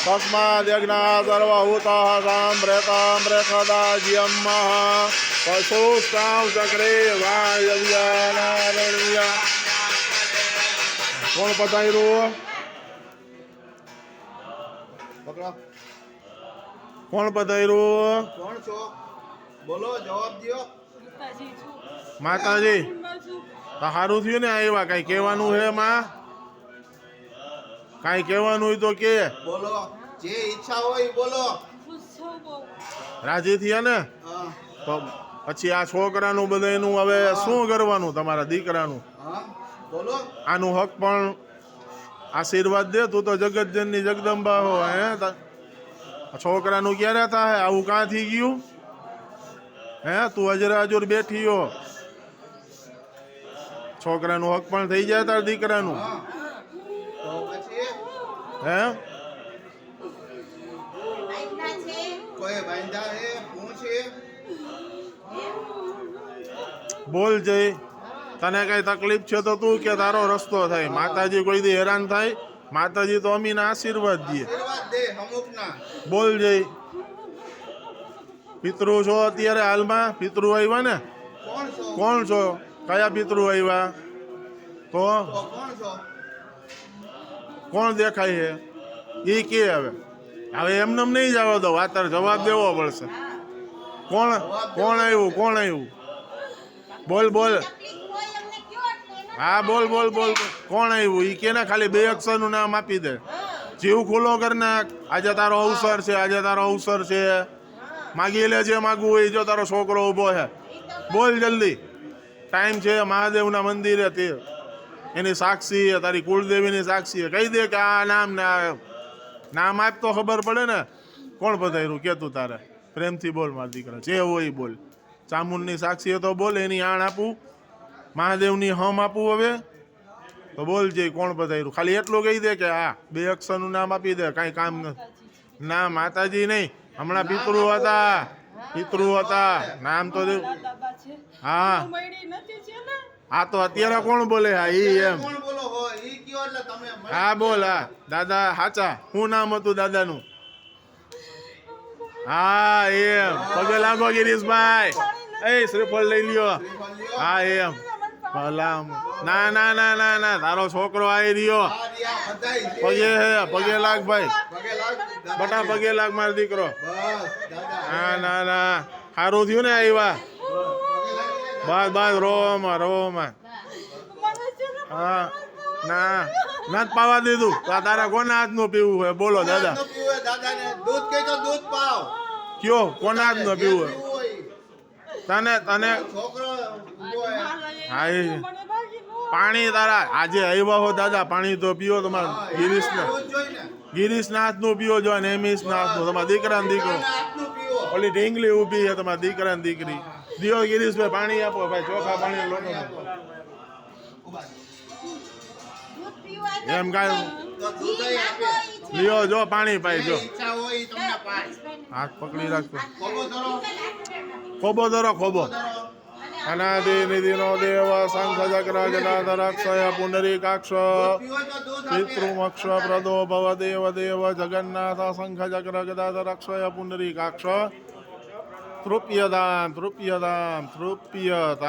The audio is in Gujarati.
तस्माद् यज्ञात् सर्वभूताः साम्प्रेताम्प्रेखदाज्यम्मः पशुस्तां चक्रे वायव्यानारण्य કોણ પતાયરું પકડો કોણ પતાયરું કોણ છો બોલો જવાબ દો માતાજી સારું થયું ને આવ્યા કઈ કહેવાનું હે માં કઈ કહેવાનું હોય તો કે બોલો જે ઈચ્છા હોય બોલો રાજી થયા ને હા તો પછી આ છોકરાનું બધાનું હવે શું કરવાનું તમારા દીકરાનું હા બોલો આનું હક પણ આશીર્વાદ દે તું તો જગતજનની જગદંબા હો હે છોકરાનું ક્યારે થાય આવું કાં થઈ ગયું હે તું અજરાજુર બેઠી હો છોકરાનું હક પણ થઈ જાય તાર દીકરાનું હા તો પછી હે કોઈ બાંધા હે હું છે બોલ જય તને કઈ તકલીફ છે તો તું કે તારો રસ્તો થાય માતાજી કોઈ દી હેરાન થાય માતાજી તો અમીના આશીર્વાદ દે આશીર્વાદ દે અમુકના બોલ જય પિતૃ છો અત્યારે હાલમાં પિતૃ આવ્યા ને કોણ છો કોણ છો કયા પિતૃ આવ્યા તો તો કોણ છો કોણ દેખાય છે એ કે હવે એમને નહીં જવા દો વાતર જવાબ દેવો પડશે કોણ કોણ આવ્યું બોલ બોલ હા બોલ બોલ બોલ કોણ આવ્યું એ કે ને ખાલી 2 અક્ષરનું નામ આપી દે જીવ ખુલ્લો કર નાખ આજે તારો અવસર છે આજે તારો અવસર છે માગી લે જે માગવું હોય જો તારો છોકરો ઊભો છે બોલ જલ્દી ટાઈમ છે મહાદેવના મંદિરે તે એની સાક્ષી છે તારી કુળદેવીની સાક્ષી છે કહી દે કે આ નામ ને આ નામ આપ તો ખબર પડે ને કોણ પધાર્યું કે તું તારે પ્રેમથી બોલ મારા દીકરા જે હોય બોલ ચામુંડની સાક્ષી તો બોલ એની આણ આપું મહાદેવની હમ આપું હવે તો બોલ જે કોણ પધાર્યું ખાલી એટલું કહી દે કે આ 2 અક્ષરનું નામ આપી દે કાંઈ કામ નથી ના માતાજી નહીં હમણાં પિતૃ હતા નામ તો દે હા આ તો અત્યારે કોણ બોલે હા ઈ એમ કોણ બોલો હો ઈ કયો એટલે તમે હા બોલ હા દાદા હાચા શું નામ હતું દાદાનું હા એમ પગે લાગો ગિરીશભાઈ એ શ્રીફળ લઈ લ્યો હા એમ ભલા ના ના ના ના ના તારો છોકરો આવી રહ્યો આ રહ્યા બધાય છે પગે લાગ ભાઈ પગે લાગ બટા પગે લાગ મારો દીકરો બસ દાદા ના ના ના સારું થયું ને આવ્યા બસ બસ રોમાં હા ના નથી પાવા દીધું તો આ તારા કોના હાથનું પીવું હોય બોલો દાદા ન પીવે દાદાને દૂધ કહી તો દૂધ પાવ કયો કોના હાથનું પીવું હોય તને તને છોકરો ઊભો હે. હા એ પાણી તારા આજે આવ્યા હો દાદા પાણી તો પીવો તમારા ગિરીશના દૂધ જોઈને ગિરીશના હાથનું પીવો જો ને એમિસના હાથનું તમારા દીકરાને દીકરો દાદાના હાથનું પીવો ઓલી ઢીંગલી ઊભી છે તમારા દીકરાને દીકરી દિયો ગિરીશભાઈ પાણી આપો ભાઈ ચોખા પાણી લોટો એમ કાંઈ તો દૂધ આપે લ્યો જો પાણી પાઈ જો ઈચ્છા હોય ઈ તમને પાય હાથ પકડી રાખજો ખોબો ધરો ખોબો ધરો ખોબો ધરો અનાદિ નિધિનો દેવ શંખ ચક્ર જટાધર અક્ષય પુંડરીકાક્ષ પીવો તો દૂધ આપે પિતૃમક્ષ પ્રદો ભવ દેવ દેવ જગન્નાથ શંખ ચક્ર ગદાધર અક્ષય પુંડરીકાક્ષ તૃપ્યદામ તૃપ્યદામ તૃપ્યદામ